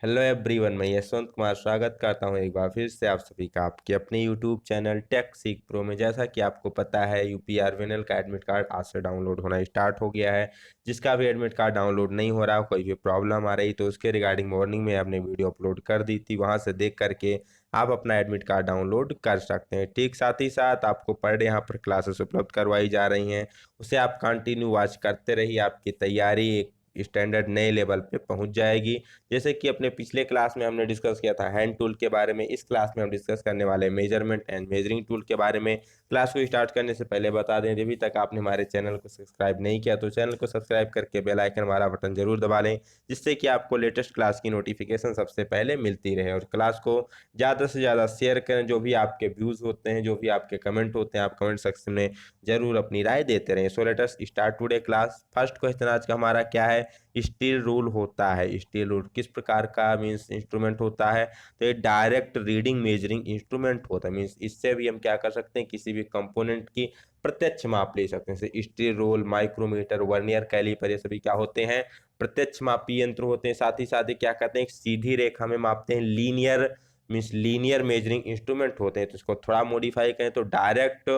Hello everyone, मैं यशवंत कुमार स्वागत करता हूं एक बार फिर से आप सभी का आपके अपने यूट्यूब चैनल टेक सीख प्रो में। जैसा कि आपको पता है, यूपीआरवीएनएल का एडमिट कार्ड आज से डाउनलोड होना स्टार्ट हो गया है। जिसका भी एडमिट कार्ड डाउनलोड नहीं हो रहा, कोई भी प्रॉब्लम आ रही तो उसके रिगार्डिंग मॉर्निंग में आपने वीडियो अपलोड कर दी थी, वहां से देख करके आप अपना एडमिट कार्ड डाउनलोड कर सकते हैं। ठीक साथ ही साथ आपको पर डे यहाँ पर क्लासेस उपलब्ध करवाई जा रही हैं, उसे आप कंटिन्यू वॉच करते रहिए। आपकी तैयारी एक स्टैंडर्ड नए लेवल पे पहुंच जाएगी। जैसे कि अपने पिछले क्लास में हमने डिस्कस किया था हैंड टूल के बारे में, इस क्लास में हम डिस्कस करने वाले मेजरमेंट एंड मेजरिंग टूल के बारे में। क्लास को स्टार्ट करने से पहले बता दें, अभी तक आपने हमारे चैनल को सब्सक्राइब नहीं किया तो चैनल को सब्सक्राइब करके बेल आइकन वाला बटन जरूर दबा लें, जिससे कि आपको लेटेस्ट क्लास की नोटिफिकेशन सबसे पहले मिलती रहे। और क्लास को ज़्यादा से ज़्यादा शेयर करें। जो भी आपके व्यूज़ होते हैं, जो भी आपके कमेंट होते हैं, आप कमेंट सेक्शन में जरूर अपनी राय देते रहें। So let us start today class. First question आज का हमारा क्या है? स्टील रूल होता है। स्टील रूल किस प्रकार का मीन्स इंस्ट्रूमेंट होता है? तो ये डायरेक्ट रीडिंग मेजरिंग इंस्ट्रूमेंट होता है। मीन्स इससे भी हम क्या कर सकते हैं, किसी भी कंपोनेंट की प्रत्यक्ष माप ले सकते हैं। जैसे steel rule, micrometer, vernier calliper, ये सभी क्या होते हैं? प्रत्यक्ष मापी यंत्र होते हैं। साथ ही साथ क्या करते हैं, एक सीधी रेखा में मापते हैं। Linear means linear measuring instrument होते हैं। तो इसको थोड़ा मॉडिफाई करें तो direct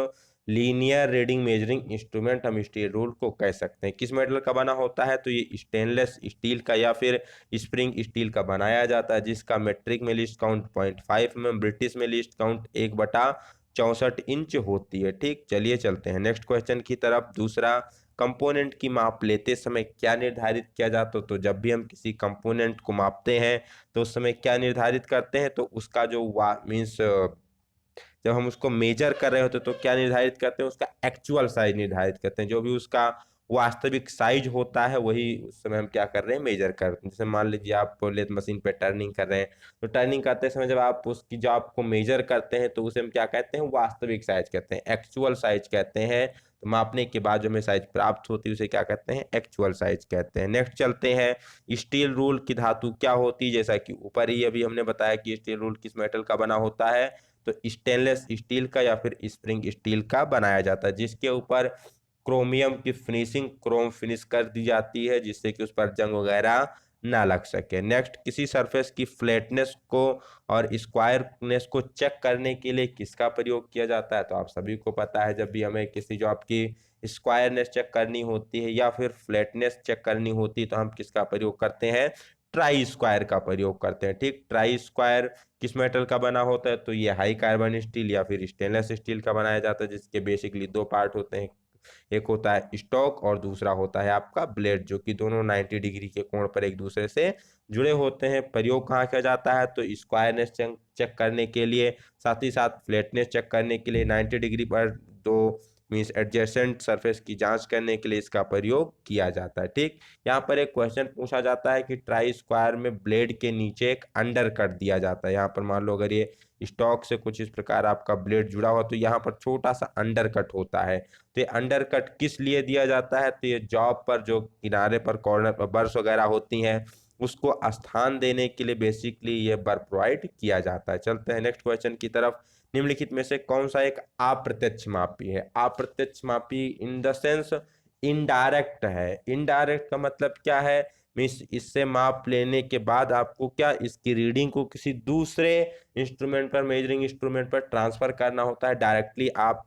linear reading measuring instrument हम स्टील रूल को कह सकते हैं। किस मेटल का बना होता है? तो ये स्टेनलेस स्टील का या फिर स्प्रिंग स्टील का बनाया जाता है, जिसका मेट्रिक में लिस्ट काउंट 0.5 ब्रिटिश में लिस्ट काउंट 1/64 इंच होती है। ठीक, चलिए चलते हैं नेक्स्ट क्वेश्चन की तरफ। दूसरा, कंपोनेंट की माप लेते समय क्या निर्धारित किया जाता है? तो जब भी हम किसी कंपोनेंट को मापते हैं तो उस समय क्या निर्धारित करते हैं? तो उसका जो मीन्स जब हम उसको मेजर कर रहे होते हैं तो क्या निर्धारित करते हैं? उसका एक्चुअल साइज निर्धारित करते हैं। जो भी उसका वास्तविक साइज होता है वही उस समय हम क्या कर रहे हैं, मेजर करते हैं। जैसे मान लीजिए आप लेथ मशीन पे टर्निंग कर रहे हैं, तो टर्निंग करते समय जब आप उसकी जो आपको मेजर करते हैं तो उसे हम क्या कहते हैं? वास्तविक साइज कहते हैं, एक्चुअल साइज कहते हैं। तो मापने के बाद जो हमें साइज प्राप्त होती है उसे क्या कहते हैं? एक्चुअल साइज कहते हैं। नेक्स्ट चलते हैं, स्टील रूल की धातु क्या होती है? जैसा कि ऊपर ही अभी हमने बताया कि स्टील रूल किस मेटल का बना होता है, तो स्टेनलेस स्टील का या फिर स्प्रिंग स्टील का बनाया जाता है, जिसके ऊपर क्रोमियम की फिनिशिंग क्रोम फिनिश कर दी जाती है, जिससे कि उस पर जंग वगैरह ना लग सके। नेक्स्ट, किसी सरफेस की फ्लैटनेस को और स्क्वायरनेस को चेक करने के लिए किसका प्रयोग किया जाता है? तो आप सभी को पता है, जब भी हमें किसी जो आपकी स्क्वायरनेस चेक करनी होती है या फिर फ्लैटनेस चेक करनी होती है तो हम किसका प्रयोग करते हैं? ट्राई स्क्वायर का प्रयोग करते हैं। ठीक, ट्राई स्क्वायर किस मेटल का बना होता है? तो ये हाई कार्बन स्टील या फिर स्टेनलेस स्टील का बनाया जाता है, जिसके बेसिकली दो पार्ट होते हैं। एक होता है स्टॉक और दूसरा होता है आपका ब्लेड, जो कि दोनों 90 डिग्री के कोण पर एक दूसरे से जुड़े होते हैं। प्रयोग कहाँ किया जाता है? तो स्क्वायरनेस चेक करने के लिए, साथ ही साथ फ्लैटनेस चेक करने के लिए, 90 डिग्री पर दो मीन्स एडजेसेंट सरफेस की जांच करने के लिए इसका प्रयोग किया जाता है। ठीक, यहाँ पर एक क्वेश्चन पूछा जाता है कि ट्राई स्क्वायर में ब्लेड के नीचे एक अंडर कट दिया जाता है। यहाँ पर मान लो अगर ये स्टॉक से कुछ इस प्रकार आपका ब्लेड जुड़ा हुआ तो यहाँ पर छोटा सा अंडर कट होता है। तो ये अंडर कट किस लिए दिया जाता है? तो ये जॉब पर जो किनारे पर कॉर्नर पर बर्स वगैरह होती हैं उसको स्थान देने के लिए बेसिकली ये बर प्रोवाइड किया जाता है। चलते हैं नेक्स्ट क्वेश्चन की तरफ। निम्नलिखित में से कौन सा एक अप्रत्यक्ष मापी है? अप्रत्यक्ष मापी इन द सेंस इनडायरेक्ट है। इनडायरेक्ट का मतलब क्या है? मीन्स इससे माप लेने के बाद आपको क्या इसकी रीडिंग को किसी दूसरे इंस्ट्रूमेंट पर, मेजरिंग इंस्ट्रूमेंट पर ट्रांसफर करना होता है। डायरेक्टली आप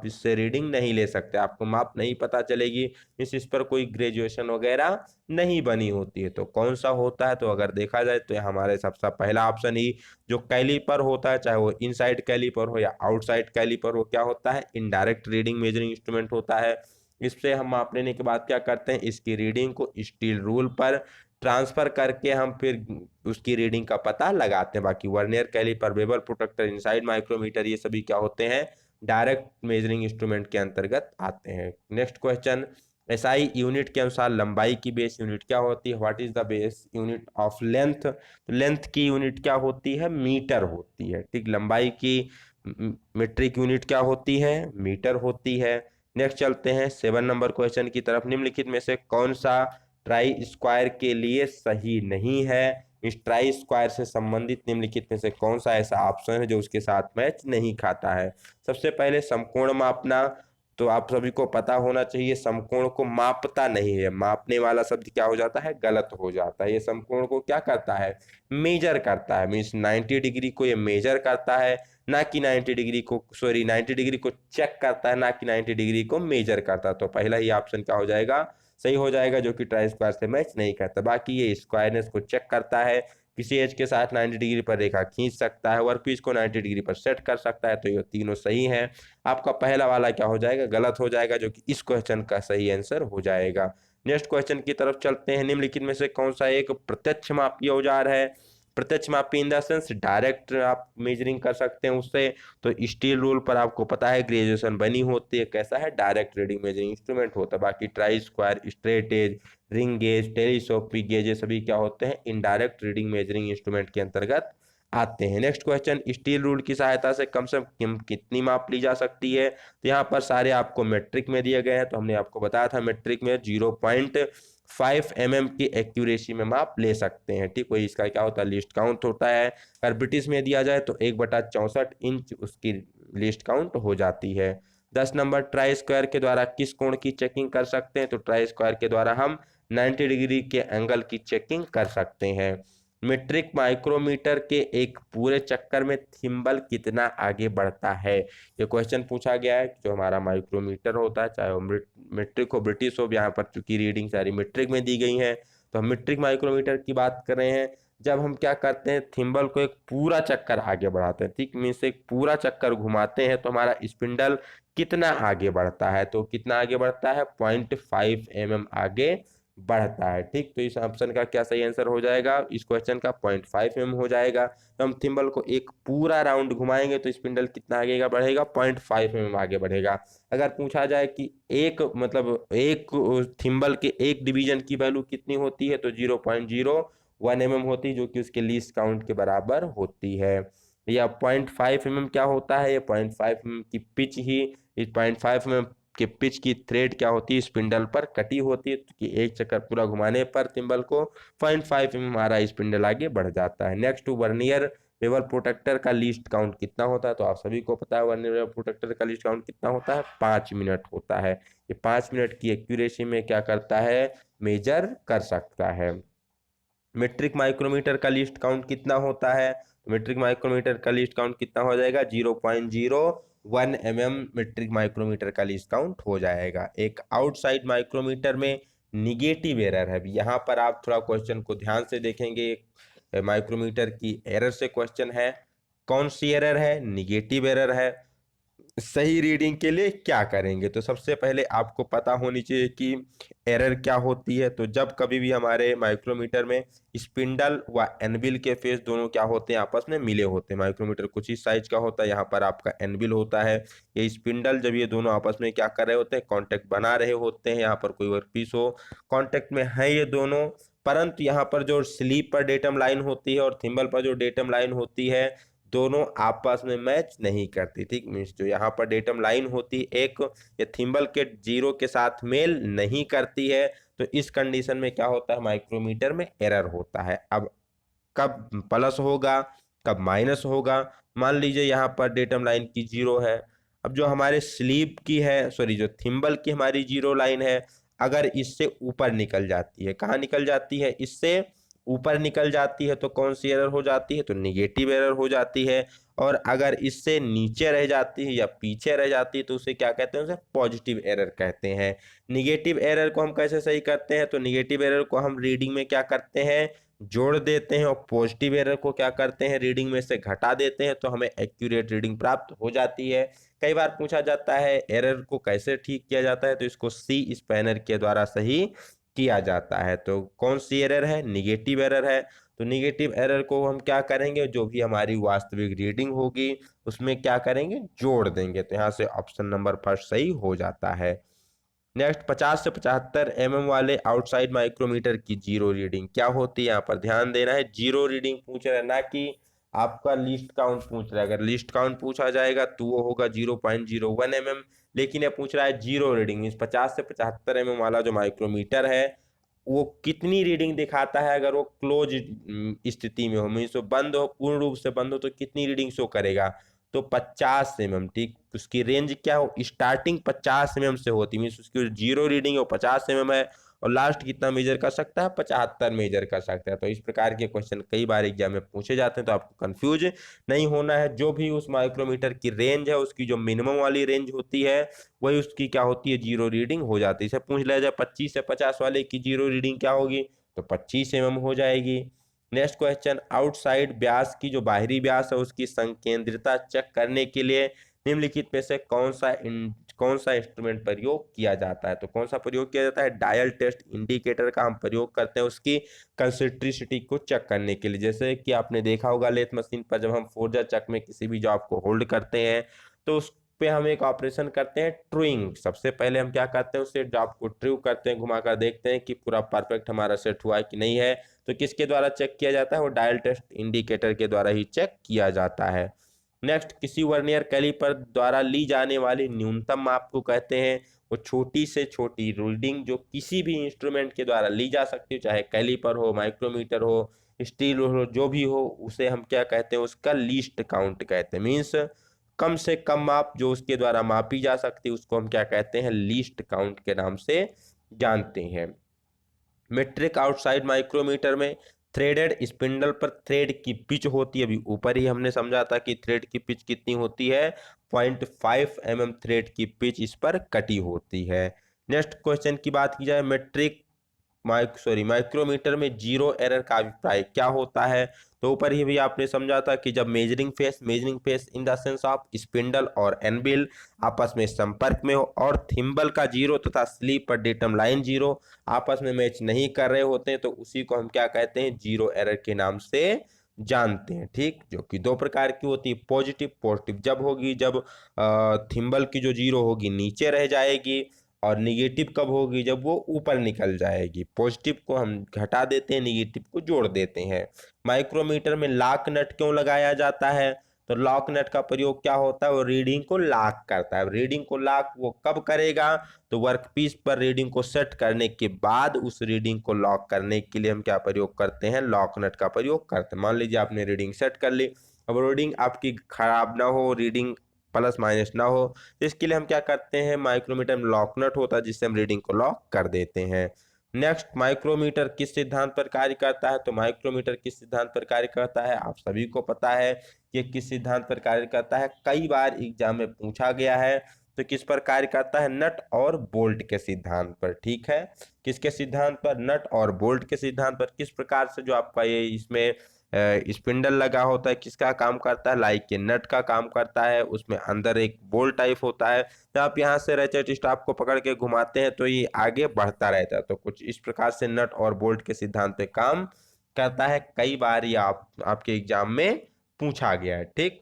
इससे रीडिंग नहीं ले सकते, आपको माप नहीं पता चलेगी। इस पर कोई ग्रेजुएशन वगैरह नहीं बनी होती है। तो कौन सा होता है? तो अगर देखा जाए तो हमारे सबसे पहला ऑप्शन ही जो कैलिपर होता है, चाहे वो इनसाइड कैलिपर हो या आउटसाइड कैलिपर हो, क्या होता है? इनडायरेक्ट रीडिंग मेजरिंग इंस्ट्रूमेंट होता है। इससे हम माप लेने के बाद क्या करते हैं, इसकी रीडिंग को स्टील रूल पर ट्रांसफर करके हम फिर उसकी रीडिंग का पता लगाते हैं। बाकी vernier calliper, bevel protractor, inside micrometer, ये सभी क्या होते हैं? डायरेक्ट मेजरिंग इंस्ट्रूमेंट के अंतर्गत आते हैं। नेक्स्ट क्वेश्चन, एसआई यूनिट के अनुसार लंबाई की बेस यूनिट क्या होती है? What is the base unit of length? तो लेंथ की यूनिट क्या होती है? मीटर होती है। ठीक, लंबाई की मीट्रिक यूनिट क्या होती है? मीटर होती है। नेक्स्ट चलते हैं 7 नंबर क्वेश्चन की तरफ। निम्नलिखित में से कौन सा ट्राई स्क्वायर के लिए सही नहीं है? इस ट्राई स्क्वायर से संबंधित निम्नलिखित में से कौन सा ऐसा ऑप्शन है जो उसके साथ मैच नहीं खाता है? सबसे पहले समकोण मापना, तो आप सभी को पता होना चाहिए समकोण को मापता नहीं है, मापने वाला शब्द क्या हो जाता है, गलत हो जाता है। ये समकोण को क्या करता है, मेजर करता है, मीन्स 90 डिग्री को ये मेजर करता है, ना कि 90 डिग्री को, सॉरी 90 डिग्री को चेक करता है, ना कि 90 डिग्री को मेजर करता है। तो पहला ही ऑप्शन क्या हो जाएगा, सही हो जाएगा, जो कि ट्राई स्क्वायर से मैच नहीं करता। बाकी ये स्क्वायरनेस को चेक करता है, किसी एज के साथ 90 डिग्री पर रेखा खींच सकता है, वर्कपीस को 90 डिग्री पर सेट कर सकता है। तो ये तीनों सही है। आपका पहला वाला क्या हो जाएगा, गलत हो जाएगा, जो कि इस क्वेश्चन का सही आंसर हो जाएगा। नेक्स्ट क्वेश्चन की तरफ चलते हैं। निम्नलिखित में से कौन सा एक प्रत्यक्ष मापी औजार है। प्रत्यक्ष मापी इन द सेंस डायरेक्ट आप मेजरिंग कर सकते हैं उससे। तो स्टील रूल पर आपको पता है ग्रेजुएशन बनी होती है, कैसा है, डायरेक्ट रीडिंग मेजरिंग इंस्ट्रूमेंट होता है। बाकी try square, straight edge, ring gauge, telescopic gauge, ये सभी क्या होते हैं, इनडायरेक्ट रीडिंग मेजरिंग इंस्ट्रूमेंट के अंतर्गत आते हैं। नेक्स्ट क्वेश्चन, स्टील रूल की सहायता से कम कितनी माप ली जा सकती है। तो यहाँ पर सारे आपको मेट्रिक में दिए गए हैं। तो हमने आपको बताया था मेट्रिक में 0.5 mm की एक्यूरेसी में माप ले सकते हैं। ठीक, वही इसका क्या होता है, लिस्ट काउंट होता है। अगर ब्रिटिश में दिया जाए तो 1/64 इंच उसकी लिस्ट काउंट हो जाती है। 10 नंबर, ट्राई स्क्वायर के द्वारा किस कोण की चेकिंग कर सकते हैं। तो ट्राई स्क्वायर के द्वारा हम 90 डिग्री के एंगल की चेकिंग कर सकते हैं। मीट्रिक माइक्रोमीटर के एक पूरे चक्कर में थिम्बल कितना आगे बढ़ता है। ये क्वेश्चन पूछा गया है। जो हमारा माइक्रोमीटर होता है, चाहे वो मीट्रिक हो, ब्रिटिश हो, यहाँ पर चूंकि रीडिंग सारी मीट्रिक में दी गई है, तो हम मीट्रिक माइक्रोमीटर की बात कर रहे हैं। जब हम क्या करते हैं, थिम्बल को एक पूरा चक्कर आगे बढ़ाते हैं, ठीक, मीन्स एक पूरा चक्कर घुमाते हैं, तो हमारा स्पिंडल कितना आगे बढ़ता है। तो कितना आगे बढ़ता है, 0.5 mm आगे बढ़ता है। ठीक, तो इस ऑप्शन का क्या सही आंसर हो जाएगा, इस क्वेश्चन का 0.5 mm हो जाएगा। तो हम थिम्बल को एक पूरा राउंड घुमाएंगे तो स्पिंडल कितना आगे बढ़ेगा, 0.5 mm आगे बढ़ेगा। अगर पूछा जाए कि एक मतलब एक थिम्बल के एक डिवीजन की वैल्यू कितनी होती है, तो 0.01 mm होती है, जो कि उसके लीस्ट काउंट के बराबर होती है। या 0.5 mm क्या होता है, ये 0.5 mm की पिच ही, इस 0.5 mm कि पिच की थ्रेड क्या होती है, स्पिंडल पर कटी होती है, कि एक चक्कर पूरा घुमाने पर थिम्बल को 0.5 mm हमारा स्पिंडल आगे बढ़ जाता है। नेक्स्ट, वर्नियर बेवल प्रोटेक्टर का लीस्ट काउंट कितना होता है। तो आप सभी को पता है वर्नियर बेवल प्रोटेक्टर का लीस्ट काउंट कितना होता है, 5 मिनट होता है। ये 5 मिनट की एक्यूरेसी में क्या करता है, मेजर कर सकता है। मीट्रिक माइक्रोमीटर का लीस्ट काउंट कितना होता है। तो मीट्रिक माइक्रोमीटर का लीस्ट काउंट कितना हो जाएगा, 0.01 mm मीट्रिक माइक्रोमीटर का लीस्ट काउंट हो जाएगा। एक आउटसाइड माइक्रोमीटर में निगेटिव एरर है। यहाँ पर आप थोड़ा क्वेश्चन को ध्यान से देखेंगे, माइक्रोमीटर की एरर से क्वेश्चन है। कौन सी एरर है, निगेटिव एरर है। सही रीडिंग के लिए क्या करेंगे, तो सबसे पहले आपको पता होनी चाहिए कि एरर क्या होती है। तो जब कभी भी हमारे माइक्रोमीटर में स्पिंडल व एनविल के फेस दोनों क्या होते हैं, आपस में मिले होते हैं। माइक्रोमीटर कुछ इस साइज का होता है, यहाँ पर आपका एनविल होता है, ये स्पिंडल, जब ये दोनों आपस में क्या कर रहे होते हैं, कॉन्टेक्ट बना रहे होते हैं। यहाँ पर कोई वर्कपीस हो, कॉन्टेक्ट में है ये दोनों, परंतु यहाँ पर जो स्लीप पर डेटम लाइन होती है और थिम्बल पर जो डेटम लाइन होती है, दोनों आपस में मैच नहीं करती। ठीक, मीन्स जो यहाँ पर डेटम लाइन होती है एक, ये थिम्बल के जीरो के साथ मेल नहीं करती है। तो इस कंडीशन में क्या होता है, माइक्रोमीटर में एरर होता है। अब कब प्लस होगा, कब माइनस होगा। मान लीजिए यहाँ पर डेटम लाइन की जीरो है, अब जो हमारे स्लीप की है, सॉरी जो थिम्बल की हमारी जीरो लाइन है, अगर इससे ऊपर निकल जाती है, कहाँ निकल जाती है, इससे ऊपर निकल जाती है, तो कौन सी एरर हो जाती है, तो निगेटिव एरर हो जाती है। और अगर इससे नीचे रह जाती है या पीछे रह जाती है, तो उसे क्या कहते हैं, उसे पॉजिटिव एरर कहते हैं। निगेटिव एरर को हम कैसे सही करते हैं, तो निगेटिव एरर को हम रीडिंग में क्या करते हैं, जोड़ देते हैं, और पॉजिटिव एरर को क्या करते हैं, रीडिंग में से घटा देते हैं, तो हमें एक्यूरेट रीडिंग प्राप्त हो जाती है। कई बार पूछा जाता है एरर को कैसे ठीक किया जाता है, तो इसको सी स्पैनर के द्वारा सही किया जाता है। तो कौन सी एरर है, निगेटिव एरर है। तो निगेटिव एरर को हम क्या करेंगे, जो भी हमारी वास्तविक रीडिंग होगी उसमें क्या करेंगे, जोड़ देंगे। तो यहाँ से ऑप्शन नंबर फर्स्ट सही हो जाता है। नेक्स्ट, 50 से 75 mm वाले आउटसाइड माइक्रोमीटर की जीरो रीडिंग क्या होती है। यहाँ पर ध्यान देना है, जीरो रीडिंग पूछ रहा है, ना कि आपका लिस्ट काउंट पूछ रहा है। अगर लिस्ट काउंट पूछा जाएगा तो वो होगा 0.01 mm, लेकिन ये पूछ रहा है जीरो रीडिंग, मीन्स 50 से 75 mm वाला जो माइक्रोमीटर है वो कितनी रीडिंग दिखाता है। अगर वो क्लोज स्थिति में हो, मीन्स बंद हो, पूर्ण रूप से बंद हो, तो कितनी रीडिंग शो करेगा। तो 50 mm, ठीक। उसकी रेंज क्या हो, स्टार्टिंग 50 mm से होती है, मीन्स उसकी जीरो रीडिंग है वो 50 mm है, और लास्ट कितना मेजर कर सकता है, 75 मेजर कर सकता है। तो इस प्रकार के क्वेश्चन कई बार एग्जाम में पूछे जाते हैं, तो आपको कंफ्यूज नहीं होना है। जो भी उस माइक्रोमीटर की रेंज है, उसकी जो मिनिमम वाली रेंज होती है, वही उसकी क्या होती है, जीरो रीडिंग हो जाती है। इसे पूछ लिया जाए 25 से 50 वाले की जीरो रीडिंग क्या होगी, तो 25 mm हो जाएगी। नेक्स्ट क्वेश्चन, आउटसाइड व्यास की जो बाहरी व्यास है उसकी संकेंद्रिता चेक करने के लिए निम्नलिखित में से कौन सा इंस्ट्रूमेंट प्रयोग किया जाता है। तो कौन सा प्रयोग किया जाता है, डायल टेस्ट इंडिकेटर का हम प्रयोग करते हैं उसकी कंसिस्टेंसी को चेक करने के लिए। जैसे कि आपने देखा होगा लेथ मशीन पर जब हम फोर्जर चक में किसी भी जॉब को होल्ड करते हैं, तो उस पे हम एक ऑपरेशन करते हैं ट्रूइंग। सबसे पहले हम क्या करते हैं, उससे जॉब को ट्रू करते हैं, घुमाकर देखते हैं कि पूरा परफेक्ट हमारा सेट हुआ है कि नहीं है। तो किसके द्वारा चेक किया जाता है, वो डायल टेस्ट इंडिकेटर के द्वारा ही चेक किया जाता है। नेक्स्ट, किसी वर्नियर कैलिपर द्वारा ली जाने वाली न्यूनतम माप को कहते हैं, वो छोटी से छोटी रीडिंग जो किसी भी इंस्ट्रूमेंट के द्वारा ली जा सकती है, चाहे कैलिपर हो, माइक्रोमीटर हो, स्टील हो, जो भी हो, उसे हम क्या कहते हैं, उसका लीस्ट काउंट कहते हैं। मीन्स कम से कम माप जो उसके द्वारा मापी जा सकती है उसको हम क्या कहते हैं, लीस्ट काउंट के नाम से जानते हैं। मेट्रिक आउटसाइड माइक्रोमीटर में थ्रेडेड स्पिंडल पर थ्रेड की पिच होती है, अभी ऊपर ही हमने समझा था कि थ्रेड की पिच कितनी होती है, 0.5 mm थ्रेड की पिच इस पर कटी होती है। नेक्स्ट क्वेश्चन की बात की जाए, माइक्रोमीटर में जीरो एरर का अभिप्राय क्या होता है। तो ऊपर ही भी आपने समझा था कि जब measuring face in the sense of spindle और एनबिल आपस में संपर्क में हो, और थिम्बल का जीरो तथा स्लीप पर डेटम लाइन जीरो आपस में मैच नहीं कर रहे होते हैं, तो उसी को हम क्या कहते हैं, जीरो एरर के नाम से जानते हैं, ठीक। जो कि दो प्रकार की होती है, पॉजिटिव जब होगी, जब थिम्बल की जो जीरो होगी नीचे रह जाएगी, और निगेटिव कब होगी, जब वो ऊपर निकल जाएगी। पॉजिटिव को हम घटा देते हैं, निगेटिव को जोड़ देते हैं। माइक्रोमीटर में लॉक नट क्यों लगाया जाता है, तो लॉक नट का प्रयोग क्या होता है, वो रीडिंग को लॉक करता है। रीडिंग को लॉक वो कब करेगा, तो वर्कपीस पर रीडिंग को सेट करने के बाद उस रीडिंग को लॉक करने के लिए हम क्या प्रयोग करते हैं, लॉक नट का प्रयोग करते हैं। मान लीजिए आपने रीडिंग सेट कर ली, अब रीडिंग आपकी खराब ना हो, रीडिंग प्लस माइनस ना हो, तो इसके लिए हम क्या करते हैं, माइक्रोमीटर में लॉक नट होता है जिससे हम रीडिंग को लॉक कर देते हैं। नेक्स्ट, माइक्रोमीटर किस सिद्धांत पर कार्य करता है। तो माइक्रोमीटर किस सिद्धांत पर कार्य करता है, आप सभी को पता है कि किस सिद्धांत पर कार्य करता है, कई बार एग्जाम में पूछा गया है। तो किस पर कार्य करता है, नट और बोल्ट के सिद्धांत पर, ठीक है। किसके सिद्धांत पर, नट और बोल्ट के सिद्धांत पर। किस प्रकार से जो आपका ये इसमें स्पिंडल लगा होता है, किसका काम करता है, लाइक के नट का काम करता है, उसमें अंदर एक बोल्ट टाइप होता है, तो आप यहाँ से रेचेट स्टाफ को पकड़ के घुमाते हैं तो ये आगे बढ़ता रहता है। तो कुछ इस प्रकार से नट और बोल्ट के सिद्धांत पे काम करता है, कई बार ये आपके एग्जाम में पूछा गया है, ठीक।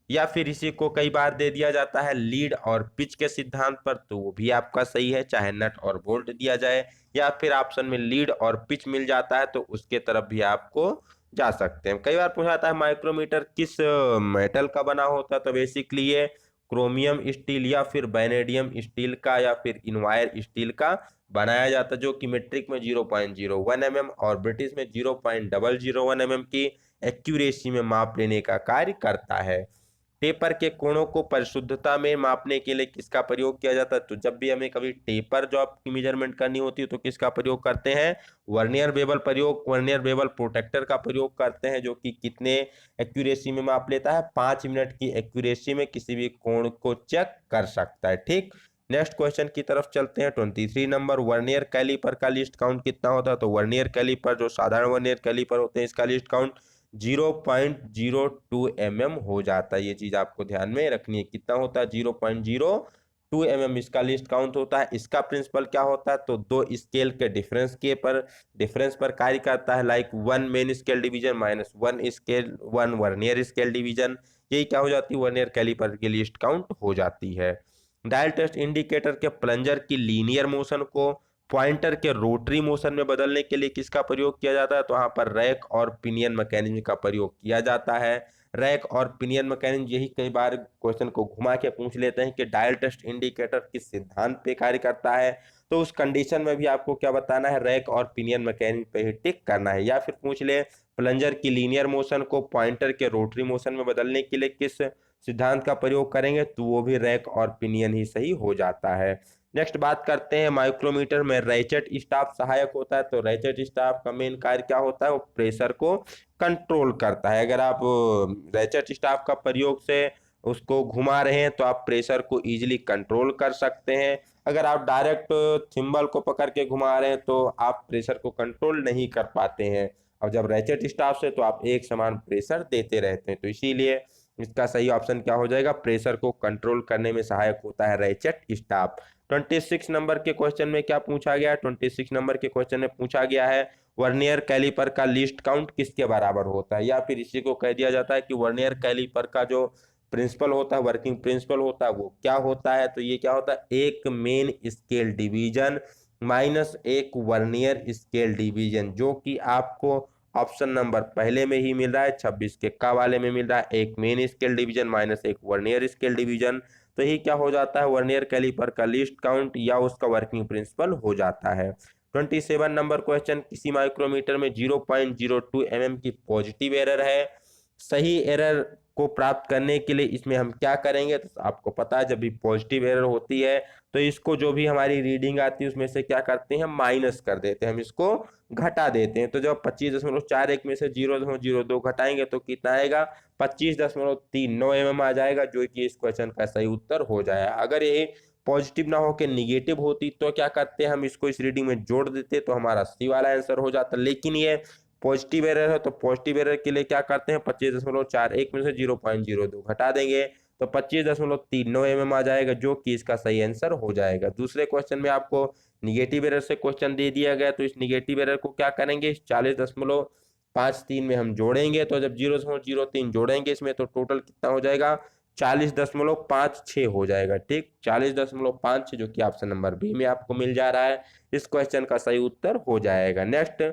या फिर इसी को कई बार दे दिया जाता है लीड और पिच के सिद्धांत पर, तो वो भी आपका सही है, चाहे नट और बोल्ट दिया जाए या फिर ऑप्शन में लीड और पिच मिल जाता है तो उसके तरफ भी आपको जा सकते हैं। कई बार पूछा जाता है माइक्रोमीटर किस मेटल का बना होता है, तो बेसिकली ये क्रोमियम स्टील या फिर वैनेडियम स्टील का या फिर इनवायर स्टील का बनाया जाता है, जो कि मेट्रिक में 0.01 mm और ब्रिटिश में 0.001 mm की एक्यूरेसी में माप लेने का कार्य करता है। टेपर के कोणों को परिशुद्धता में मापने के लिए किसका प्रयोग किया जाता है। तो जब भी हमें कभी टेपर जो आपकी मेजरमेंट करनी होती है तो किसका प्रयोग करते हैं, वर्नियर बेवल प्रोटेक्टर का प्रयोग करते हैं, जो कि कितने एक्यूरेसी में माप लेता है, 5 मिनट की एक्यूरेसी में किसी भी कोण को चेक कर सकता है, ठीक। नेक्स्ट क्वेश्चन की तरफ चलते हैं। 23 नंबर, वर्नियर कैलिपर का लिस्ट काउंट कितना होता है। तो वर्नियर कैलिपर जो साधारण वर्नियर कैलिपर होते हैं इसका लिस्ट काउंट 0.02 mm हो जाता है। ये चीज आपको ध्यान में रखनी है, कितना होता है, 0.02 mm इसका लिस्ट काउंट होता है। इसका प्रिंसिपल क्या होता है, तो दो स्केल के डिफरेंस पर कार्य करता है, like 1 main scale division minus 1 vernier scale division, यही क्या हो जाती है, वर्नियर कैलिपर की लिस्ट काउंट हो जाती है। डायल टेस्ट इंडिकेटर के प्लंजर की लीनियर मोशन को पॉइंटर के रोटरी मोशन में बदलने के लिए किसका प्रयोग किया जाता है, तो वहां पर रैक और पिनियन मैकेनिज्म का प्रयोग किया जाता है। रैक और पिनियन मैकेनिज्म, यही कई बार क्वेश्चन को घुमा के पूछ लेते हैं कि डायल टेस्ट इंडिकेटर किस सिद्धांत पे कार्य करता है। तो उस कंडीशन में भी आपको क्या बताना है, रैक और पिनियन मैकेनिज्म पे ही टिक करना है। या फिर पूछ ले प्लंजर की लीनियर मोशन को पॉइंटर के रोटरी मोशन में बदलने के लिए किस सिद्धांत का प्रयोग करेंगे, तो वो भी रैक और पिनियन ही सही हो जाता है। नेक्स्ट बात करते हैं, माइक्रोमीटर में रैचेट स्टाफ सहायक होता है। तो रैचेट स्टाफ का मेन कार्य क्या होता है, वो प्रेशर को कंट्रोल करता है। अगर आप रैचेट स्टाफ का प्रयोग से उसको घुमा रहे हैं तो आप प्रेशर को इजीली कंट्रोल कर सकते हैं। अगर आप डायरेक्ट थिम्बल को पकड़ के घुमा रहे हैं तो आप प्रेशर को कंट्रोल नहीं कर पाते हैं। और जब रैचेट स्टाफ से तो आप एक समान प्रेशर देते रहते हैं, तो इसीलिए इसका सही ऑप्शन क्या हो जाएगा, प्रेशर को कंट्रोल करने में सहायक होता है रैचेट स्टाफ। 26 नंबर के क्वेश्चन में क्या पूछा गया है, 26 नंबर के क्वेश्चन में पूछा गया है वर्नियर कैलिपर का लीस्ट काउंट किसके बराबर होता है, या फिर इसी को कह दिया जाता है कि वर्नियर कैलिपर का जो प्रिंसिपल होता है, वर्किंग प्रिंसिपल होता है, वो क्या होता है। तो ये क्या होता है, एक मेन स्केल डिवीजन माइनस एक वर्नियर स्केल डिवीजन, जो कि आपको ऑप्शन नंबर पहले में ही मिल रहा है, 26 के का वाले में मिल रहा है, एक मेन स्केल डिवीजन माइनस एक वर्नियर स्केल डिवीजन। तो ये क्या हो जाता है, वर्नियर कैलिपर का लीस्ट काउंट या उसका वर्किंग प्रिंसिपल हो जाता है। 27 नंबर क्वेश्चन, किसी माइक्रोमीटर में 0.02 mm की पॉजिटिव एरर है। सही एरर को प्राप्त करने के लिए इसमें हम क्या करेंगे, तो आपको पता है जब भी पॉजिटिव एरर होती है तो इसको जो भी हमारी रीडिंग आती है उसमें से क्या करते हैं, माइनस कर देते हैं, हम इसको घटा देते हैं। तो जब 25.41 में से 0.02 घटाएंगे तो कितना आएगा, 25.39 mm आ जाएगा, जो कि इस क्वेश्चन का सही उत्तर हो जाएगा। अगर ये पॉजिटिव ना होकर निगेटिव होती तो क्या करते हैं, हम इसको इस रीडिंग में जोड़ देते तो हमारा सी वाला आंसर हो जाता। लेकिन ये पॉजिटिव एरर है तो पॉजिटिव एरर के लिए क्या करते हैं, 25.41 में से 0.02 घटा देंगे तो 25.39 mm आ जाएगा, जो कि इसका सही आंसर हो जाएगा। दूसरे क्वेश्चन में आपको निगेटिव एरर से क्वेश्चन दे दिया गया, तो इस निगेटिव एरर को क्या करेंगे, 40.53 में हम जोड़ेंगे। तो जब 0.03 जोड़ेंगे इसमें तो टोटल कितना हो जाएगा, 40.56 हो जाएगा। ठीक, 40.56, जो कि ऑप्शन नंबर बी में आपको मिल जा रहा है, इस क्वेश्चन का सही उत्तर हो जाएगा। नेक्स्ट,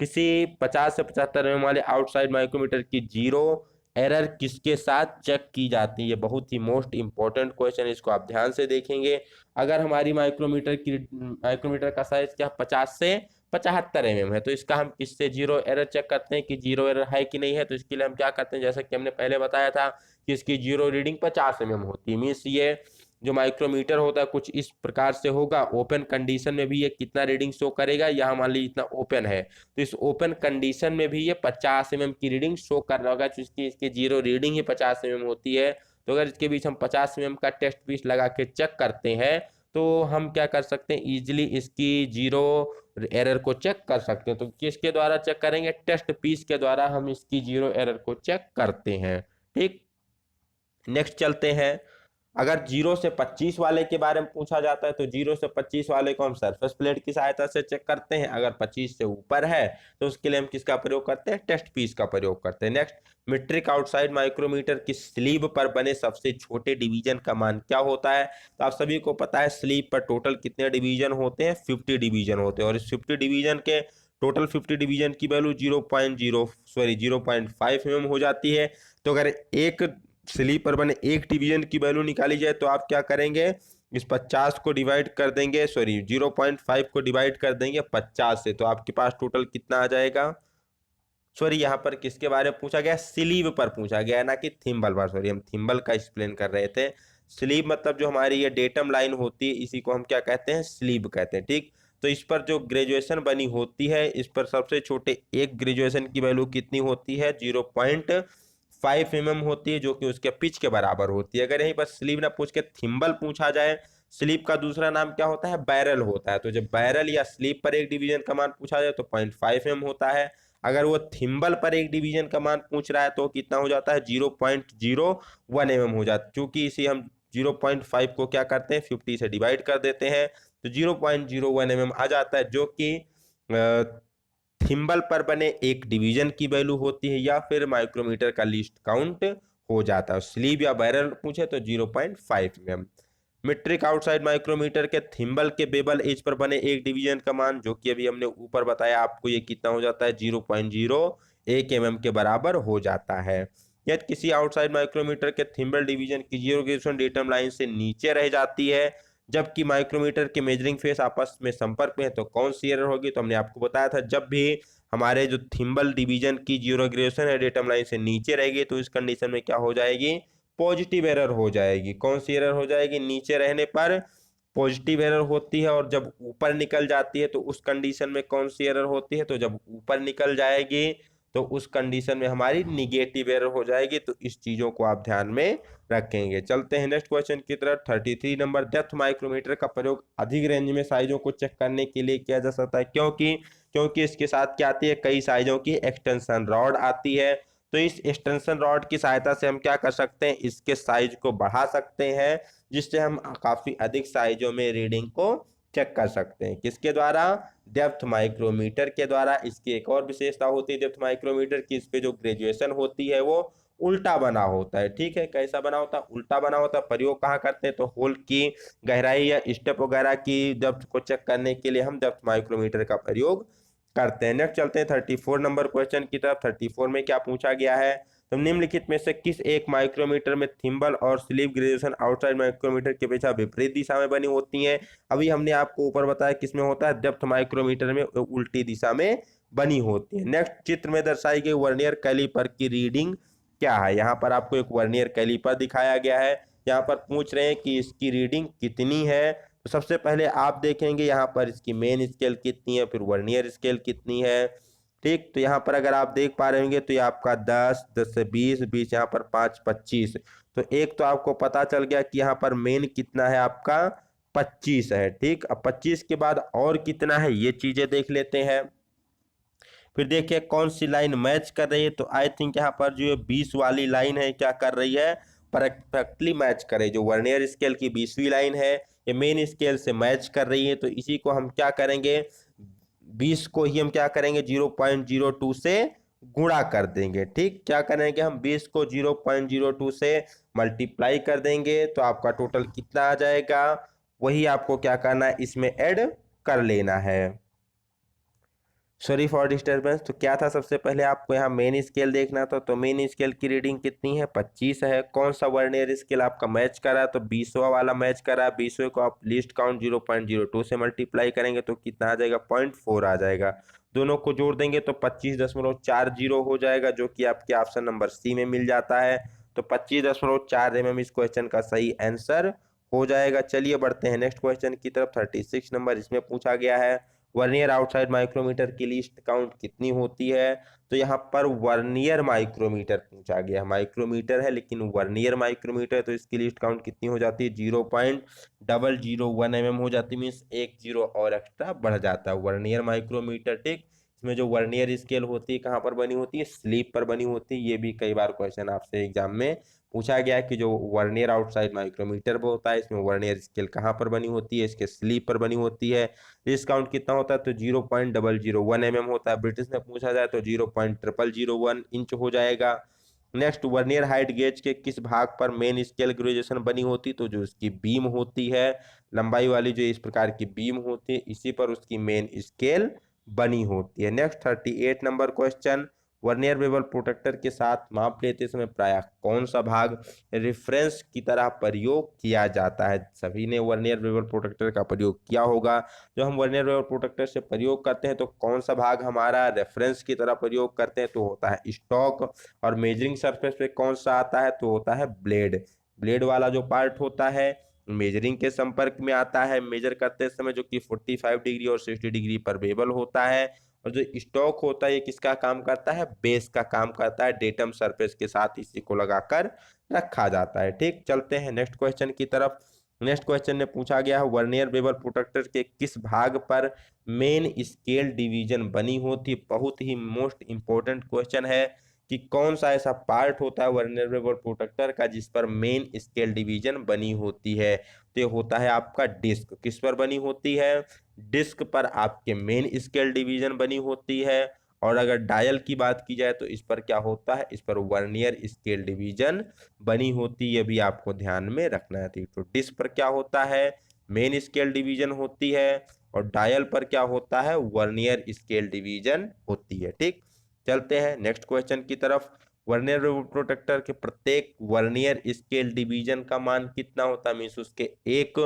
किसी 50 से 75 mm वाले आउटसाइड माइक्रोमीटर की जीरो एरर किसके साथ चेक की जाती है, ये बहुत ही मोस्ट इंपॉर्टेंट क्वेश्चन, इसको आप ध्यान से देखेंगे। अगर हमारी माइक्रोमीटर का साइज क्या 50 से 75 mm है, तो इसका हम किससे जीरो एरर चेक करते हैं कि जीरो एरर है कि नहीं है। तो इसके लिए हम क्या करते हैं, जैसा कि हमने पहले बताया था कि इसकी जीरो रीडिंग 50 mm होती है। मीन्स ये जो माइक्रोमीटर होता है कुछ इस प्रकार से होगा, ओपन कंडीशन में भी ये कितना रीडिंग शो करेगा, यहाँ मान लीजिए इतना ओपन है, तो इस ओपन कंडीशन में भी ये 50 mm की रीडिंग शो कर रहा होगा, तो इसकी जीरो रीडिंग ही 50 mm होती है। तो अगर इसके बीच हम 50 mm का टेस्ट पीस लगा के चेक करते हैं तो हम क्या कर सकते हैं, इजिली इसकी जीरो एरर को चेक कर सकते हैं। तो किसके द्वारा चेक करेंगे, टेस्ट पीस के द्वारा हम इसकी जीरो एरर को चेक करते हैं। ठीक, नेक्स्ट चलते हैं। अगर 0 से 25 वाले के बारे में पूछा जाता है तो 0 से 25 वाले को हम सरफेस प्लेट की सहायता से चेक करते हैं। अगर 25 से ऊपर है तो उसके लिए हम किसका प्रयोग करते हैं, टेस्ट पीस का प्रयोग करते हैं। नेक्स्ट, मीट्रिक आउटसाइड माइक्रोमीटर की स्लीव पर बने सबसे छोटे डिवीजन का मान क्या होता है। तो आप सभी को पता है स्लीव पर टोटल कितने डिवीजन होते हैं, 50 डिवीजन होते हैं, और इस 50 डिवीजन के टोटल 50 डिवीजन की वैल्यू 0.5 mm हो जाती है। तो अगर एक स्लीव पर बने एक डिवीजन की वैल्यू निकाली जाए तो आप क्या करेंगे, इस 50 को डिवाइड कर देंगे, 0.5 को डिवाइड कर देंगे 50 से, तो आपके पास टोटल कितना आ जाएगा। यहाँ पर किसके बारे में पूछा गया, स्लीव पर पूछा गया, ना कि थिम्बल पर। हम थिम्बल का एक्सप्लेन कर रहे थे। स्लीव मतलब जो हमारी ये डेटम लाइन होती है इसी को हम क्या कहते हैं, स्लीव कहते हैं। ठीक, तो इस पर जो ग्रेजुएशन बनी होती है, इस पर सबसे छोटे एक ग्रेजुएशन की वैल्यू कितनी होती है, 0.5 mm होती है, जो कि उसके पिच के बराबर होती है। अगर यहीं पर स्लीव ना पूछ के थिम्बल पूछा जाए, स्लीव का दूसरा नाम क्या होता है, बैरल होता है। तो जब बैरल या स्लीव पर एक डिवीजन का मान पूछा जाए तो 0.5 mm होता है। अगर वो थिम्बल पर एक डिवीजन का मान पूछ रहा है तो कितना हो जाता है, 0.01 mm हो जाता है। क्योंकि इसे हम 0.5 को क्या करते हैं, 50 से डिवाइड कर देते हैं, तो 0.01 mm आ जाता है, जो कि थिम्बल पर बने एक डिवीजन की वैल्यू होती है, या फिर माइक्रोमीटर का लीस्ट काउंट हो जाता है। स्लीव या बैरल पूछे तो 0.5 mm। मीट्रिक आउटसाइड माइक्रोमीटर के थिम्बल के बेबल एज पर बने एक डिवीजन का मान, जो कि अभी हमने ऊपर बताया आपको, ये कितना हो जाता है, 0.01 mm के बराबर हो जाता है। यदि किसी आउटसाइड माइक्रोमीटर के थिम्बल डिवीजन की जीरो ग्रेजुएशन डेटम लाइन से नीचे रह जाती है जबकि माइक्रोमीटर के मेजरिंग फेस आपस में संपर्क में है तो कौन सी एरर होगी। तो हमने आपको बताया था जब भी हमारे जो थिम्बल डिवीजन की जीरो ग्रेजुएशन है डेटम लाइन से नीचे रहेगी तो इस कंडीशन में क्या हो जाएगी, पॉजिटिव एरर हो जाएगी। कौन सी एरर हो जाएगी, नीचे रहने पर पॉजिटिव एरर होती है, और जब ऊपर निकल जाती है तो उस कंडीशन में कौन सी एरर होती है, तो जब ऊपर निकल जाएगी तो उस कंडीशन में हमारी निगेटिव एरर हो जाएगी। तो इस चीजों को आप ध्यान में रखेंगे। चलते हैं नेक्स्ट क्वेश्चन की तरफ। 33 नंबर, डेप्थ माइक्रोमीटर का प्रयोग अधिक रेंज में साइजों को चेक करने के लिए किया जा सकता है, क्योंकि क्योंकि इसके साथ क्या आती है, कई साइजों की एक्सटेंशन रॉड आती है। तो इस एक्सटेंशन रॉड की सहायता से हम क्या कर सकते हैं, इसके साइज को बढ़ा सकते हैं, जिससे हम काफी अधिक साइजों में रीडिंग को चेक कर सकते हैं। किसके द्वारा, डेप्थ माइक्रोमीटर के द्वारा। इसकी एक और विशेषता होती है डेप्थ माइक्रोमीटर की, इस पे जो ग्रेजुएशन होती है वो उल्टा बना होता है। ठीक है, कैसा बना होता है, उल्टा बना होता है। प्रयोग कहाँ करते हैं, तो होल की गहराई या स्टेप वगैरह की डेप्थ को चेक करने के लिए हम डेप्थ माइक्रोमीटर का प्रयोग करते हैं। नेक्स्ट चलते हैं 34 नंबर क्वेश्चन की तरफ। 34 में क्या पूछा गया है, तो निम्नलिखित में से किस एक माइक्रोमीटर में थिम्बल और स्लीव ग्रेजुएशन आउटसाइड माइक्रोमीटर की अपेक्षा विपरीत दिशा में बनी होती हैं। अभी हमने आपको ऊपर बताया किसमें होता है, डेप्थ माइक्रोमीटर में उल्टी दिशा में बनी होती है। नेक्स्ट चित्र में दर्शाई गई वर्नियर कैलीपर की रीडिंग क्या है। यहाँ पर आपको एक वर्नियर कैलीपर दिखाया गया है। यहाँ पर पूछ रहे हैं कि इसकी रीडिंग कितनी है। तो सबसे पहले आप देखेंगे यहाँ पर इसकी मेन स्केल कितनी है, फिर वर्नियर स्केल कितनी है। ठीक, तो यहाँ पर अगर आप देख पा रहे होंगे तो ये आपका 10, 10 से 20, 20 यहाँ पर 5, 25। तो एक तो आपको पता चल गया कि यहाँ पर मेन कितना है आपका, 25 है। ठीक, अब 25 के बाद और कितना है ये चीजें देख लेते हैं। फिर देखिए कौन सी लाइन मैच कर रही है, तो आई थिंक यहाँ पर जो 20 वाली लाइन है क्या कर रही है, परफेक्टली मैच कर रही है। जो वर्नियर स्केल की 20वीं लाइन है ये मेन स्केल से मैच कर रही है। तो इसी को हम क्या करेंगे, 20 को ही हम क्या करेंगे, 0.02 से गुणा कर देंगे। ठीक, क्या करेंगे हम 20 को 0.02 से मल्टीप्लाई कर देंगे, तो आपका टोटल कितना आ जाएगा, वही आपको क्या करना है, इसमें ऐड कर लेना है। Sorry for disturbance. तो क्या था, सबसे पहले आपको यहाँ मेन स्केल देखना था। तो मेन स्केल की रीडिंग कितनी है, 25 है। कौन सा वर्नियर स्केल आपका मैच करा है, तो 20वां वाला मैच करा है। 20वें को आप लीस्ट काउंट 0.02 से मल्टीप्लाई करेंगे तो कितना आ जाएगा, 0.4 आ जाएगा। दोनों को जोड़ देंगे तो 25.40 हो जाएगा, जो कि आपके ऑप्शन नंबर सी में मिल जाता है। तो 25.4 इस क्वेश्चन का सही आंसर हो जाएगा। चलिए बढ़ते हैं नेक्स्ट क्वेश्चन की तरफ। 36 नंबर, इसमें पूछा गया है वर्नियर आउटसाइड माइक्रोमीटर की लीस्ट काउंट कितनी होती है। तो यहाँ पर वर्नियर माइक्रोमीटर पूछा गया, माइक्रोमीटर है लेकिन वर्नियर माइक्रोमीटर, तो इसकी लीस्ट काउंट कितनी हो जाती है, 0.001 हो जाती है। मीन्स एक जीरो और एक्स्ट्रा बढ़ जाता है वर्नियर माइक्रोमीटर। ठीक, इसमें जो वर्नियर स्केल होती है कहाँ पर बनी होती है, स्लीप पर बनी होती है। ये भी कई बार क्वेश्चन आपसे एग्जाम में पूछा गया कि जो वर्नियर आउटसाइड माइक्रोमीटर होता है इसमें वर्नियर स्केल कहाँ पर बनी होती है, इसके स्लीप पर बनी होती है। डिस्काउंट कितना होता है, तो 0.001 होता है। ब्रिटिश में पूछा जाए तो 0.0001 इंच हो जाएगा। नेक्स्ट, वर्नियर हाइट गेज के किस भाग पर मेन स्केल ग्रेजुएशन बनी होती, तो जो इसकी बीम होती है, लंबाई वाली जो इस प्रकार की बीम होती है, इसी पर उसकी मेन स्केल बनी होती है। Next 38 number question, vernier bevel protector के साथ माप लेते समय प्रायः कौन सा भाग रेफरेंस की तरह प्रयोग किया जाता है। सभी ने वर्नियर बेवल प्रोटेक्टर का प्रयोग किया होगा। जो हम वर्नियर बेवल प्रोटेक्टर से प्रयोग करते हैं तो कौन सा भाग हमारा रेफरेंस की तरह प्रयोग करते हैं, तो होता है स्टॉक। और मेजरिंग सरफेस पे कौन सा आता है, तो होता है ब्लेड। ब्लेड वाला जो पार्ट होता है मेजरिंग के संपर्क में आता है मेजर करते समय, जो कि 45 डिग्री और 60 डिग्री पर बेवल होता है। और जो स्टॉक होता है ये किसका काम करता है, बेस का काम करता है। डेटम सरफेस के साथ इसी को लगाकर रखा जाता है। ठीक, चलते हैं नेक्स्ट क्वेश्चन की तरफ। नेक्स्ट क्वेश्चन में पूछा गया है वर्नियर बेवल प्रोटेक्टर के किस भाग पर मेन स्केल डिवीजन बनी होती है। बहुत ही मोस्ट इंपॉर्टेंट क्वेश्चन है कि कौन सा ऐसा पार्ट होता है वर्नियर बेवल प्रोटेक्टर का जिस पर मेन स्केल डिवीजन बनी होती है। तो ये होता है आपका डिस्क। किस पर बनी होती है, डिस्क पर आपके मेन स्केल डिवीजन बनी होती है। और अगर डायल की बात की जाए तो इस पर क्या होता है, इस पर वर्नियर स्केल डिवीजन बनी होती है। ये भी आपको ध्यान में रखना है। तो डिस्क पर क्या होता है, मेन स्केल डिवीजन होती है, और डायल पर क्या होता है, वर्नियर स्केल डिवीजन होती है। ठीक, चलते हैं नेक्स्ट क्वेश्चन की तरफ। वर्नियर रिवर प्रोटेक्टर के प्रत्येक वर्नियर स्केल डिवीजन का मान कितना होता है, मीन्स उसके एक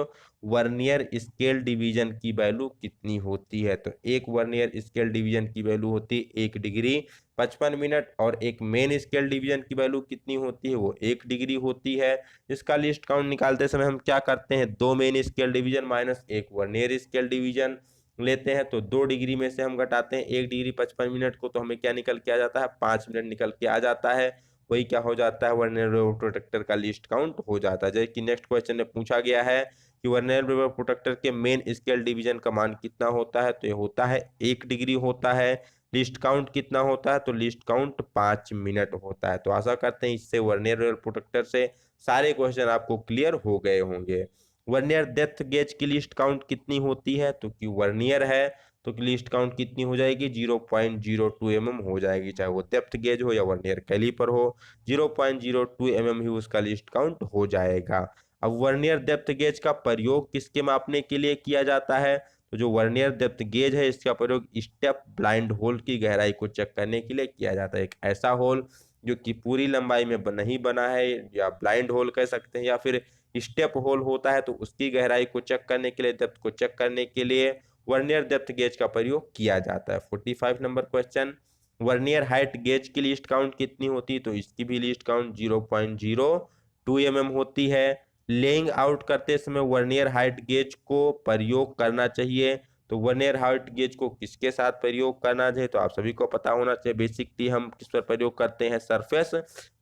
वर्नियर स्केल डिवीजन की वैल्यू कितनी होती है। तो एक वर्नियर स्केल डिवीजन की वैल्यू होती है 1 डिग्री 55 मिनट, और एक मेन स्केल डिवीजन की वैल्यू कितनी होती है, वो 1 डिग्री होती है। इसका लिस्ट काउंट निकालते समय हम क्या करते हैं, 2 main scale division minus 1 vernier scale division लेते हैं। तो 2 डिग्री में से हम घटाते हैं 1 डिग्री 55 मिनट को, तो हमें क्या निकल के आ जाता है, 5 मिनट निकल के आ जाता है। वही क्या हो जाता है, वर्नियर रिवर प्रोटेक्टर का लिस्ट काउंट हो जाता है। जैसे कि नेक्स्ट क्वेश्चन में पूछा गया है कि वर्नियर रिवर प्रोटेक्टर के मेन स्केल डिवीजन का मान कितना होता है, तो ये होता है 1 डिग्री होता है। लिस्ट काउंट कितना होता है, तो लिस्ट काउंट 5 मिनट होता है। तो आशा करते हैं इससे वर्नियर रिवर प्रोटेक्टर से सारे क्वेश्चन आपको क्लियर हो गए होंगे। वर्नियर डेप्थ गेज की लिस्ट काउंट कितनी होती है, तो कि वर्नियर है तो लिस्ट काउंट कितनी हो जाएगी, 0.02 mm हो जाएगी, चाहे वो डेप्थ गेज हो या वर्नियर कैलिपर हो, 0.02 mm ही उसका लिस्ट काउंट हो जाएगा। अब वर्नियर डेप्थ गेज का प्रयोग किसके मापने के लिए किया जाता है, तो जो वर्नियर डेप्थ गेज है इसका प्रयोग स्टेप ब्लाइंड होल की गहराई को चेक करने के लिए किया जाता है। एक ऐसा होल जो कि पूरी लंबाई में नहीं बना है, या ब्लाइंड होल कह सकते हैं, या फिर स्टेप होल होता है, तो उसकी गहराई को चेक करने के लिए, डेप्थ को चेक करने के लिए वर्नियर डेप्थ गेज का प्रयोग किया जाता है। 45 number question, vernier height gauge की लिस्ट काउंट कितनी होती है, तो इसकी भी लिस्ट काउंट 0.02 mm होती है। लेइंग आउट करते समय वर्नियर हाइट गेज को प्रयोग करना चाहिए, तो वर्नियर हाइट गेज को किसके साथ प्रयोग करना चाहिए, तो आप सभी को पता होना चाहिए। बेसिकली हम किस पर प्रयोग करते हैं, सरफेस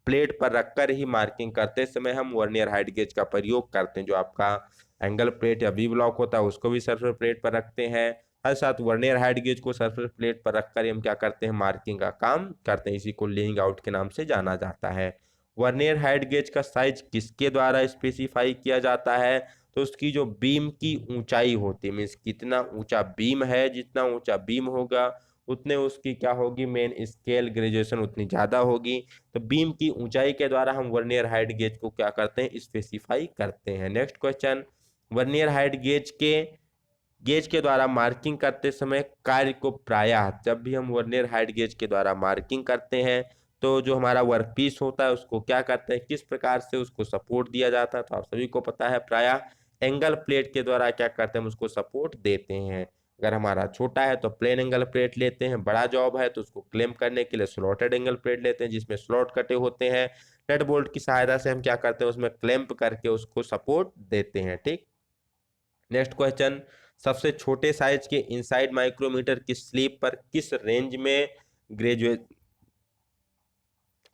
प्लेट पर रखकर ही मार्किंग करते समय हम वर्नियर हाइट गेज का प्रयोग करते हैं। जो आपका एंगल प्लेट या वी ब्लॉक होता है उसको भी सरफेस प्लेट पर रखते हैं, हर साथ वर्नियर हाइट गेज को सरफेस प्लेट पर रखकर हम क्या करते हैं, मार्किंग का काम करते हैं। इसी को लेइंग आउट के नाम से जाना जाता है। वर्नियर हाइट गेज का साइज किसके द्वारा स्पेसिफाई किया जाता है, तो उसकी जो बीम की ऊंचाई होती है, मीन्स कितना ऊंचा बीम है, जितना ऊंचा बीम होगा उतने उसकी क्या होगी, मेन स्केल ग्रेजुएशन उतनी ज्यादा होगी। तो बीम की ऊंचाई के द्वारा हम वर्नियर हाइट गेज को क्या करते हैं, स्पेसिफाई करते हैं। Next question, vernier height gauge के द्वारा मार्किंग करते समय कार्य को प्रायः, जब भी हम वर्नियर हाइट गेज के द्वारा मार्किंग करते हैं तो जो हमारा वर्कपीस होता है उसको क्या करते हैं, किस प्रकार से उसको सपोर्ट दिया जाता है, तो आप सभी को पता है प्रायः एंगल प्लेट के द्वारा क्या करते हैं, हम उसको सपोर्ट देते हैं। अगर हमारा छोटा है तो प्लेन एंगल प्लेट लेते हैं, बड़ा जॉब है तो उसको क्लेम करने के लिए स्लॉटेड एंगल प्लेट लेते हैं जिसमें स्लॉट कटे होते हैं। नट बोल्ट की सहायता से हम क्या करते हैं, उसमें क्लैंप करके उसको सपोर्ट देते हैं। ठीक, नेक्स्ट क्वेश्चन, सबसे छोटे साइज के इनसाइड माइक्रोमीटर की स्लीप पर किस रेंज में ग्रेजुएट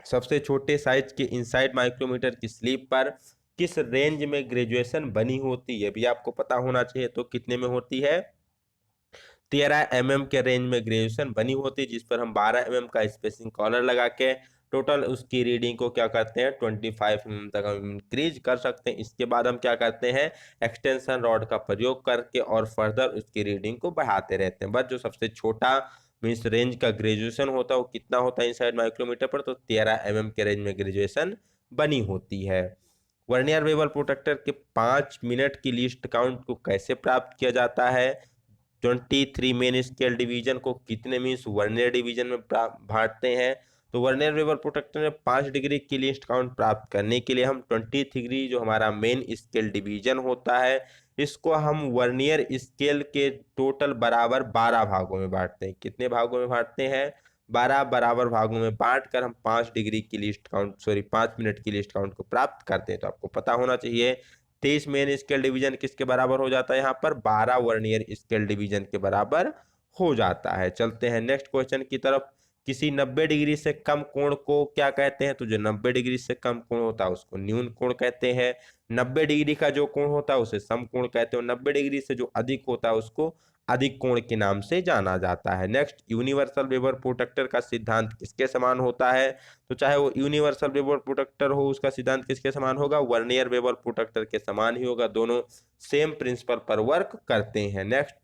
सबसे छोटे साइज के इनसाइड माइक्रोमीटर की स्लीप पर किस रेंज में ग्रेजुएशन बनी होती है, भी आपको पता होना चाहिए। तो कितने में होती है, 13 mm के रेंज में ग्रेजुएशन बनी होती है, जिस पर हम 12 mm का स्पेसिंग कॉलर लगा के टोटल उसकी रीडिंग को क्या करते हैं, 25 mm तक हम इंक्रीज कर सकते हैं। इसके बाद हम क्या करते हैं, एक्सटेंशन रॉड का प्रयोग करके और फर्दर उसकी रीडिंग को बढ़ाते रहते हैं। बस जो सबसे छोटा मीन्स रेंज का ग्रेजुएशन होता है वो कितना होता है इनसाइड माइक्रोमीटर पर, तो 13 mm के रेंज में ग्रेजुएशन बनी होती है। वर्नियर बेवल प्रोटेक्टर के 5 मिनट की लिस्ट काउंट को कैसे प्राप्त किया जाता है, 23 मेन स्केल डिवीजन को कितने मीन्स वर्नियर डिवीजन में बांटते हैं, तो वर्नियर बेवल प्रोटेक्टर में 5 डिग्री की लिस्ट काउंट प्राप्त करने के लिए हम 23 डिग्री जो हमारा मेन स्केल डिवीजन होता है इसको हम वर्नियर स्केल के टोटल बराबर 12 भागों में बांटते हैं। कितने भागों में बांटते हैं, 12 बराबर भागों में बांट कर हम 5 डिग्री की लिस्ट काउंट 5 मिनट की लिस्ट काउंट को प्राप्त करते हैं। तो आपको पता होना चाहिए 23 मेन स्केल डिवीजन किसके बराबर हो जाता है, यहाँ पर 12 वर्नियर स्केल डिवीजन के बराबर हो जाता है। चलते हैं नेक्स्ट क्वेश्चन की तरफ, किसी 90 डिग्री से कम कोण को क्या कहते हैं, तो जो 90 डिग्री से कम कोण होता है उसको न्यून कोण कहते हैं। 90 डिग्री का जो कोण होता है उसे सम कोण कहते हैं, 90 डिग्री से जो अधिक होता है उसको अधिक कोण के नाम से जाना जाता है। नेक्स्ट, यूनिवर्सल वेबर प्रोटेक्टर का सिद्धांत किसके समान होता है, तो चाहे वो यूनिवर्सल वेबर प्रोटेक्टर हो उसका सिद्धांत किसके समान होगा, वर्नियर वेबर प्रोटेक्टर के समान ही होगा, दोनों सेम प्रिंसिपल पर वर्क करते हैं। नेक्स्ट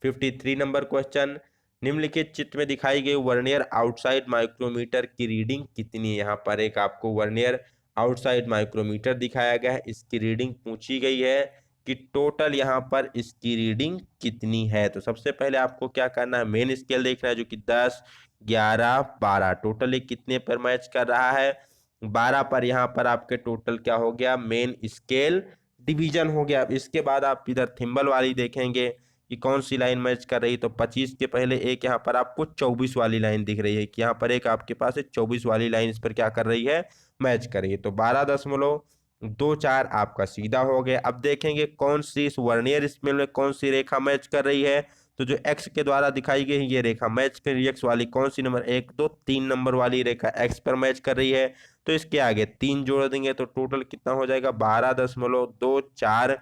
53 नंबर क्वेश्चन, निम्नलिखित चित्र में दिखाई गई वर्नियर आउटसाइड माइक्रोमीटर की रीडिंग कितनी है। यहाँ पर एक आपको वर्नियर आउटसाइड माइक्रोमीटर दिखाया गया है, इसकी रीडिंग पूछी गई है कि टोटल यहाँ पर इसकी रीडिंग कितनी है। तो सबसे पहले आपको क्या करना है, मेन स्केल देखना है जो कि 10 11, 12 टोटल ये कितने पर मैच कर रहा है? 12 पर। यहाँ पर आपके टोटल क्या हो गया? मेन स्केल डिवीजन हो गया। अब इसके बाद आप इधर थिम्बल वाली देखेंगे कि कौन सी लाइन मैच कर रही है। तो 25 के पहले एक यहाँ पर आपको 24 वाली लाइन दिख रही है कि यहाँ पर एक आपके पास 24 वाली लाइन इस पर क्या कर रही है? मैच कर रही है। तो 12.24 आपका सीधा हो गया। अब देखेंगे कौन सी इस वर्नियर स्केल में कौन सी रेखा मैच कर रही है। तो जो एक्स के द्वारा दिखाई गई ये रेखा मैच कर रही है। एक्स वाली कौन सी नंबर 1, 2, 3 नंबर वाली रेखा एक्स पर मैच कर रही है। तो इसके आगे 3 जोड़ देंगे तो टोटल कितना हो जाएगा? 12.24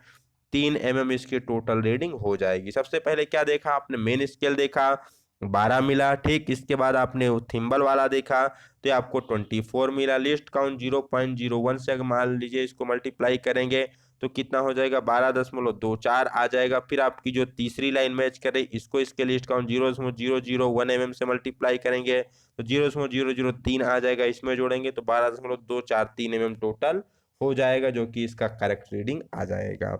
3 इसकी टोटल रीडिंग हो जाएगी। सबसे पहले क्या देखा आपने? मेन स्केल देखा, 12 मिला। ठीक, इसके बाद आपने थिम्बल वाला देखा तो आपको 24 मिला। लिस्ट काउंट 0.01 से अगर मान लीजिए इसको मल्टीप्लाई करेंगे तो कितना हो जाएगा? 12.24 आ जाएगा। फिर आपकी जो तीसरी लाइन मैच कर रही इसको इसके लिस्ट काउंट 0.001 से मल्टीप्लाई करेंगे तो 0.003 आ जाएगा। इसमें जोड़ेंगे तो 12.243 टोटल हो जाएगा, जो कि इसका करेक्ट रीडिंग आ जाएगा।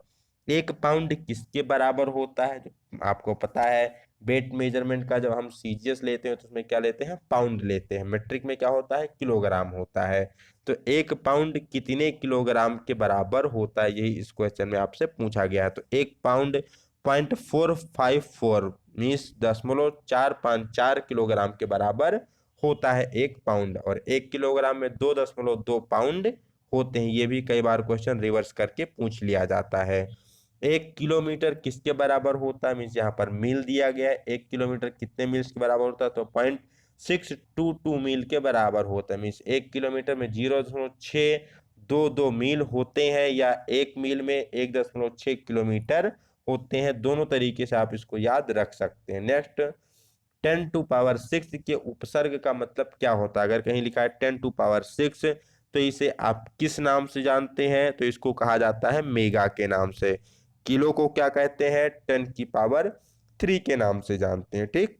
1 पाउंड किसके बराबर होता है? जो आपको पता है वेट मेजरमेंट का जब हम सीजीएस लेते हैं तो उसमें क्या लेते हैं? पाउंड लेते हैं। मेट्रिक में क्या होता है? किलोग्राम होता है। तो 1 पाउंड कितने किलोग्राम के बराबर होता है, यही इस क्वेश्चन में आपसे पूछा गया है। तो 1 पाउंड 0.454 मीन्स 0.454 किलोग्राम के बराबर होता है 1 पाउंड। और 1 किलोग्राम में 2.2 पाउंड होते हैं। ये भी कई बार क्वेश्चन रिवर्स करके पूछ लिया जाता है। 1 किलोमीटर किसके बराबर होता है? मीन्स यहाँ पर मील दिया गया है। 1 किलोमीटर कितने मील्स के बराबर होता है? तो 0.622 मील के बराबर होता है। मीन्स 1 किलोमीटर में 0.622 मील होते हैं या 1 मील में 1.6 किलोमीटर होते हैं। दोनों तरीके से आप इसको याद रख सकते हैं। नेक्स्ट, 10⁶ के उपसर्ग का मतलब क्या होता है? अगर कहीं लिखा है 10⁶ तो इसे आप किस नाम से जानते हैं? तो इसको कहा जाता है मेगा के नाम से। किलो को क्या कहते हैं? 10⁻³ के नाम से जानते हैं। ठीक,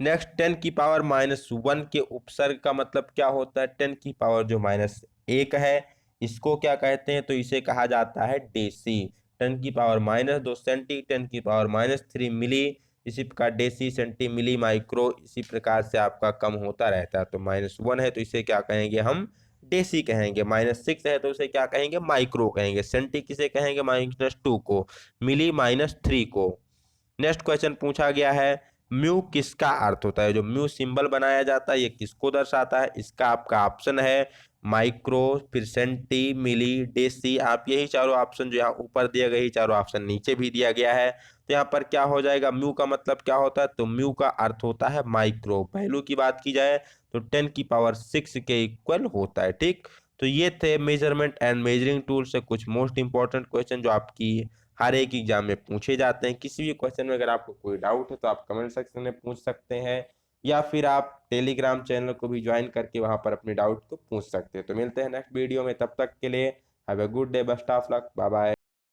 नेक्स्ट, 10⁻⁻1 के उपसर्ग का मतलब क्या होता है? 10⁻ जो -1 है इसको क्या कहते हैं? तो इसे कहा जाता है डेसी। 10⁻2 सेंटी, 10⁻³ मिली, इसी प्रकार डेसी, सेंटी, मिली, माइक्रो, इसी प्रकार से आपका कम होता रहता है। तो -1 है तो इसे क्या कहेंगे? हम डेसी कहेंगे। -6 है तो इसे क्या कहेंगे? माइक्रो कहेंगे। सेंटी किसे कहेंगे? -2 को। मिली -3 को। नेक्स्ट क्वेश्चन पूछा गया है म्यू किसका अर्थ होता है? जो म्यू सिंबल बनाया जाता है ये किसको दर्शाता है? इसका आपका ऑप्शन है माइक्रो, फिर सेंटी, मिली, डेसी। आप यही चारों ऑप्शन जो यहाँ ऊपर दिए गए, चारों ऑप्शन नीचे भी दिया गया है। तो यहाँ पर क्या हो जाएगा? म्यू का मतलब क्या होता है? तो म्यू का अर्थ होता है माइक्रो। वैल्यू की बात की जाए तो 10⁶ के इक्वल होता है। ठीक, तो ये थे मेजरमेंट एंड मेजरिंग टूल से कुछ मोस्ट इंपॉर्टेंट क्वेश्चन जो आपकी हर एक एग्जाम में पूछे जाते हैं। किसी भी क्वेश्चन में अगर आपको कोई डाउट है तो आप कमेंट सेक्शन में पूछ सकते हैं या फिर आप टेलीग्राम चैनल को भी ज्वाइन करके वहां पर अपने डाउट को पूछ सकते हैं। तो मिलते हैं नेक्स्ट वीडियो में, तब तक के लिए have a good day, best of luck, bye bye.